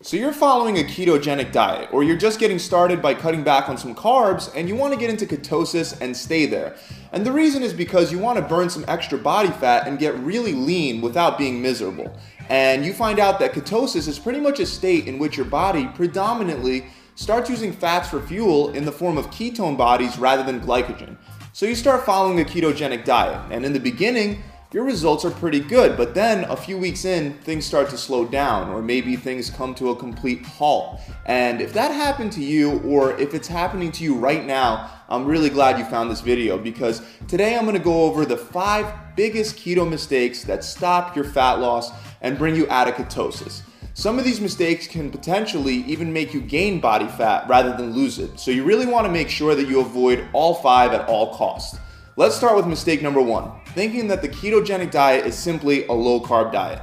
So you're following a ketogenic diet, or you're just getting started by cutting back on some carbs and you want to get into ketosis and stay there. And the reason is because you want to burn some extra body fat and get really lean without being miserable. And you find out that ketosis is pretty much a state in which your body predominantly starts using fats for fuel in the form of ketone bodies rather than glycogen. So you start following a ketogenic diet, and in the beginning, your results are pretty good, but then a few weeks in, things start to slow down, or maybe things come to a complete halt. And if that happened to you, or if it's happening to you right now, I'm really glad you found this video, because today I'm going to go over the 5 biggest keto mistakes that stop your fat loss and bring you out of ketosis. Some of these mistakes can potentially even make you gain body fat rather than lose it, so you really want to make sure that you avoid all 5 at all costs. Let's start with mistake number 1, thinking that the ketogenic diet is simply a low-carb diet.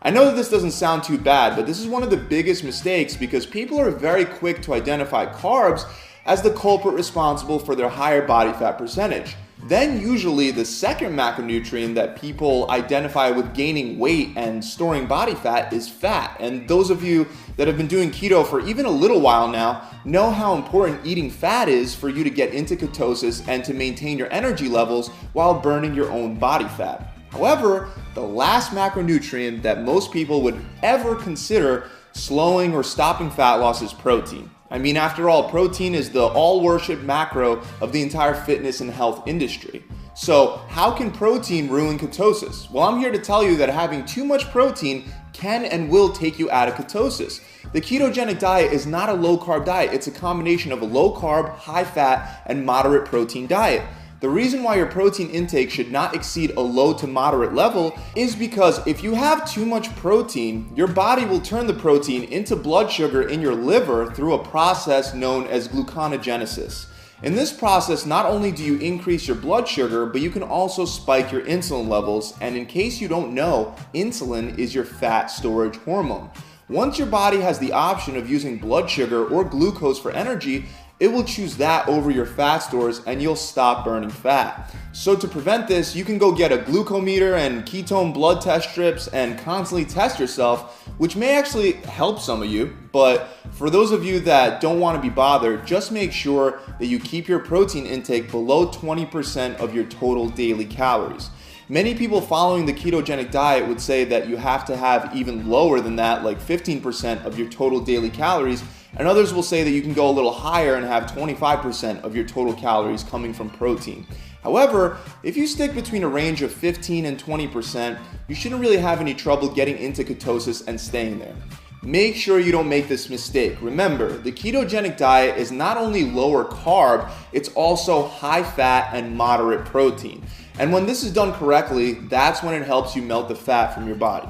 I know that this doesn't sound too bad, but this is one of the biggest mistakes because people are very quick to identify carbs as the culprit responsible for their higher body fat percentage. Then usually the second macronutrient that people identify with gaining weight and storing body fat is fat. And those of you that have been doing keto for even a little while now know how important eating fat is for you to get into ketosis and to maintain your energy levels while burning your own body fat. However, the last macronutrient that most people would ever consider slowing or stopping fat loss is protein. I mean, after all, protein is the all-worshipped macro of the entire fitness and health industry. So how can protein ruin ketosis? Well, I'm here to tell you that having too much protein can and will take you out of ketosis. The ketogenic diet is not a low-carb diet. It's a combination of a low-carb, high-fat, and moderate protein diet. The reason why your protein intake should not exceed a low to moderate level is because if you have too much protein, your body will turn the protein into blood sugar in your liver through a process known as gluconeogenesis. In this process, not only do you increase your blood sugar, but you can also spike your insulin levels. And in case you don't know, insulin is your fat storage hormone. Once your body has the option of using blood sugar or glucose for energy, it will choose that over your fat stores and you'll stop burning fat. So to prevent this, you can go get a glucometer and ketone blood test strips and constantly test yourself, which may actually help some of you. But for those of you that don't want to be bothered, just make sure that you keep your protein intake below 20% of your total daily calories. Many people following the ketogenic diet would say that you have to have even lower than that, like 15% of your total daily calories, and others will say that you can go a little higher and have 25% of your total calories coming from protein. However, if you stick between a range of 15 and 20%, you shouldn't really have any trouble getting into ketosis and staying there. Make sure you don't make this mistake. Remember, the ketogenic diet is not only lower carb, it's also high fat and moderate protein. And when this is done correctly, that's when it helps you melt the fat from your body.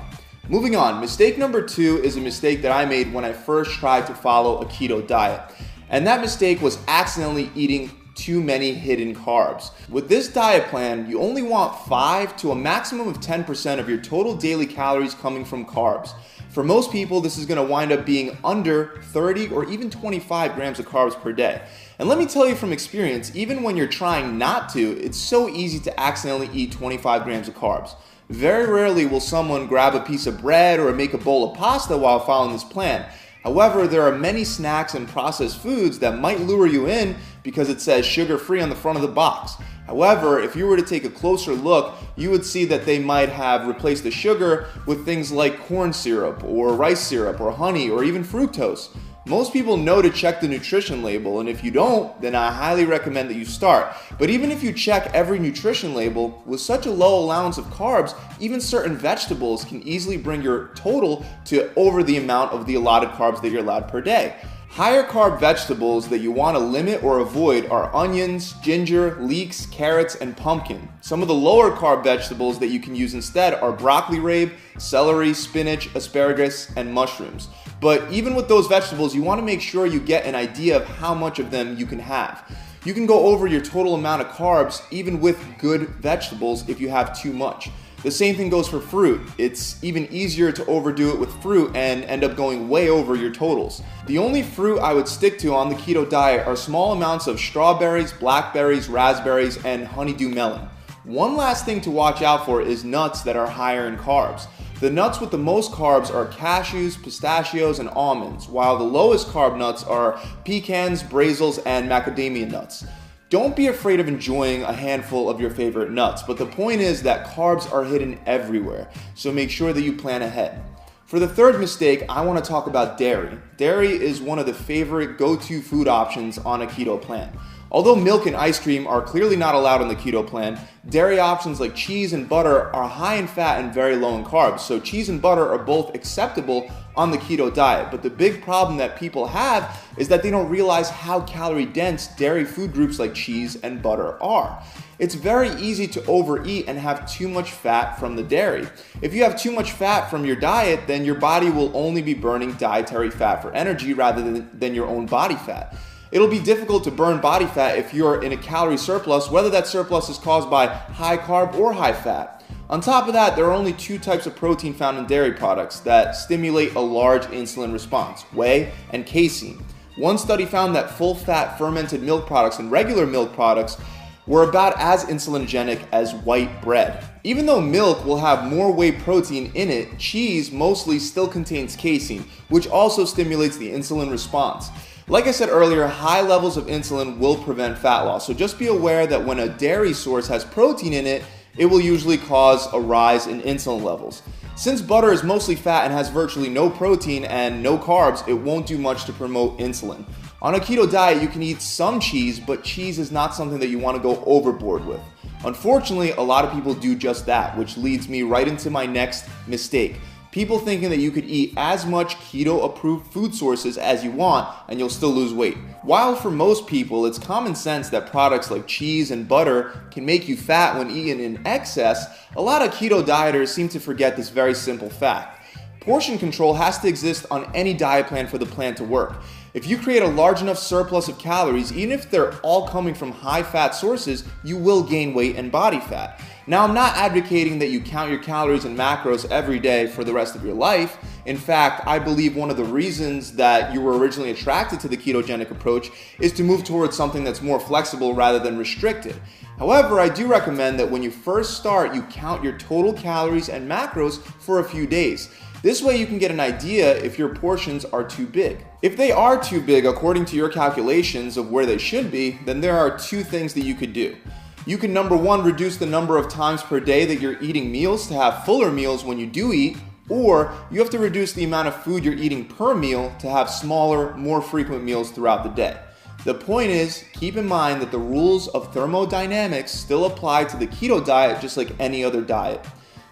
Moving on, mistake number 2 is a mistake that I made when I first tried to follow a keto diet. And that mistake was accidentally eating too many hidden carbs. With this diet plan, you only want 5 to a maximum of 10% of your total daily calories coming from carbs. For most people, this is going to wind up being under 30 or even 25 grams of carbs per day. And let me tell you from experience, even when you're trying not to, it's so easy to accidentally eat 25 grams of carbs. Very rarely will someone grab a piece of bread or make a bowl of pasta while following this plan. However, there are many snacks and processed foods that might lure you in because it says sugar-free on the front of the box. However, if you were to take a closer look, you would see that they might have replaced the sugar with things like corn syrup or rice syrup or honey or even fructose. Most people know to check the nutrition label, and if you don't, then I highly recommend that you start. But even if you check every nutrition label, with such a low allowance of carbs, even certain vegetables can easily bring your total to over the amount of the allotted carbs that you're allowed per day. Higher carb vegetables that you want to limit or avoid are onions, ginger, leeks, carrots, and pumpkin. Some of the lower carb vegetables that you can use instead are broccoli rabe, celery, spinach, asparagus, and mushrooms. But even with those vegetables, you want to make sure you get an idea of how much of them you can have. You can go over your total amount of carbs even with good vegetables if you have too much. The same thing goes for fruit. It's even easier to overdo it with fruit and end up going way over your totals. The only fruit I would stick to on the keto diet are small amounts of strawberries, blackberries, raspberries, and honeydew melon. One last thing to watch out for is nuts that are higher in carbs. The nuts with the most carbs are cashews, pistachios, and almonds, while the lowest carb nuts are pecans, brazils, and macadamia nuts. Don't be afraid of enjoying a handful of your favorite nuts, but the point is that carbs are hidden everywhere, so make sure that you plan ahead. For the third mistake, I want to talk about dairy. Dairy is one of the favorite go-to food options on a keto plan. Although milk and ice cream are clearly not allowed on the keto plan, dairy options like cheese and butter are high in fat and very low in carbs, so cheese and butter are both acceptable on the keto diet. But the big problem that people have is that they don't realize how calorie dense dairy food groups like cheese and butter are. It's very easy to overeat and have too much fat from the dairy. If you have too much fat from your diet, then your body will only be burning dietary fat for energy rather than your own body fat. It'll be difficult to burn body fat if you're in a calorie surplus, whether that surplus is caused by high carb or high fat. On top of that, there are only two types of protein found in dairy products that stimulate a large insulin response: whey and casein. One study found that full-fat fermented milk products and regular milk products were about as insulinogenic as white bread. Even though milk will have more whey protein in it, cheese mostly still contains casein, which also stimulates the insulin response. Like I said earlier, high levels of insulin will prevent fat loss, so just be aware that when a dairy source has protein in it, it will usually cause a rise in insulin levels. Since butter is mostly fat and has virtually no protein and no carbs, it won't do much to promote insulin. On a keto diet, you can eat some cheese, but cheese is not something that you want to go overboard with. Unfortunately, a lot of people do just that, which leads me right into my next mistake. People thinking that you could eat as much keto-approved food sources as you want and you'll still lose weight. While for most people, it's common sense that products like cheese and butter can make you fat when eaten in excess, a lot of keto dieters seem to forget this very simple fact. Portion control has to exist on any diet plan for the plan to work. If you create a large enough surplus of calories, even if they're all coming from high-fat sources, you will gain weight and body fat. Now, I'm not advocating that you count your calories and macros every day for the rest of your life. In fact, I believe one of the reasons that you were originally attracted to the ketogenic approach is to move towards something that's more flexible rather than restricted. However, I do recommend that when you first start, you count your total calories and macros for a few days. This way you can get an idea if your portions are too big. If they are too big according to your calculations of where they should be, then there are two things that you could do. You can, number one, reduce the number of times per day that you're eating meals to have fuller meals when you do eat, or you have to reduce the amount of food you're eating per meal to have smaller, more frequent meals throughout the day. The point is, keep in mind that the rules of thermodynamics still apply to the keto diet just like any other diet.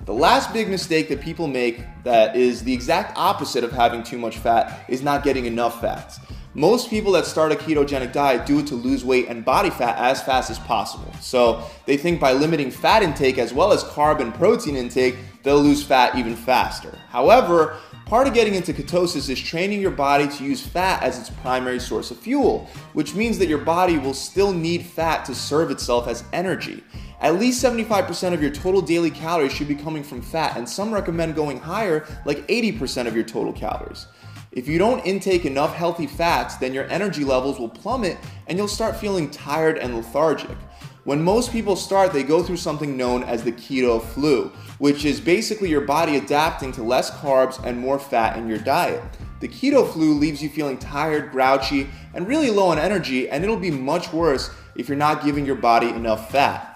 The last big mistake that people make that is the exact opposite of having too much fat is not getting enough fats. Most people that start a ketogenic diet do it to lose weight and body fat as fast as possible. So they think by limiting fat intake as well as carb and protein intake, they'll lose fat even faster. However, part of getting into ketosis is training your body to use fat as its primary source of fuel, which means that your body will still need fat to serve itself as energy. At least 75% of your total daily calories should be coming from fat, and some recommend going higher, like 80% of your total calories. If you don't intake enough healthy fats, then your energy levels will plummet and you'll start feeling tired and lethargic. When most people start, they go through something known as the keto flu, which is basically your body adapting to less carbs and more fat in your diet. The keto flu leaves you feeling tired, grouchy, and really low on energy, and it'll be much worse if you're not giving your body enough fat.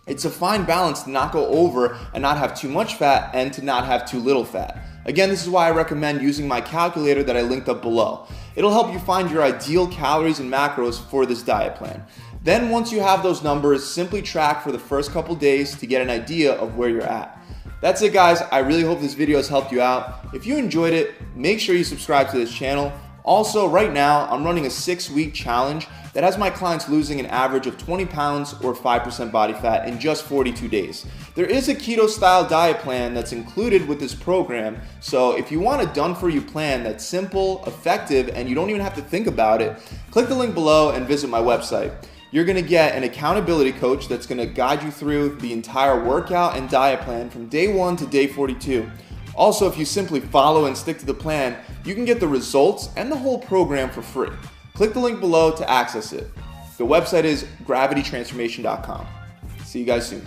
It's a fine balance to not go over and not have too much fat and to not have too little fat. Again, this is why I recommend using my calculator that I linked up below. It'll help you find your ideal calories and macros for this diet plan. Then once you have those numbers, simply track for the first couple days to get an idea of where you're at. That's it, guys. I really hope this video has helped you out. If you enjoyed it, make sure you subscribe to this channel. Also, right now, I'm running a 6-week challenge that has my clients losing an average of 20 pounds or 5% body fat in just 42 days. There is a keto-style diet plan that's included with this program, so if you want a done-for-you plan that's simple, effective, and you don't even have to think about it, click the link below and visit my website. You're going to get an accountability coach that's going to guide you through the entire workout and diet plan from day 1 to day 42. Also, if you simply follow and stick to the plan, you can get the results and the whole program for free. Click the link below to access it. The website is gravitytransformation.com. See you guys soon.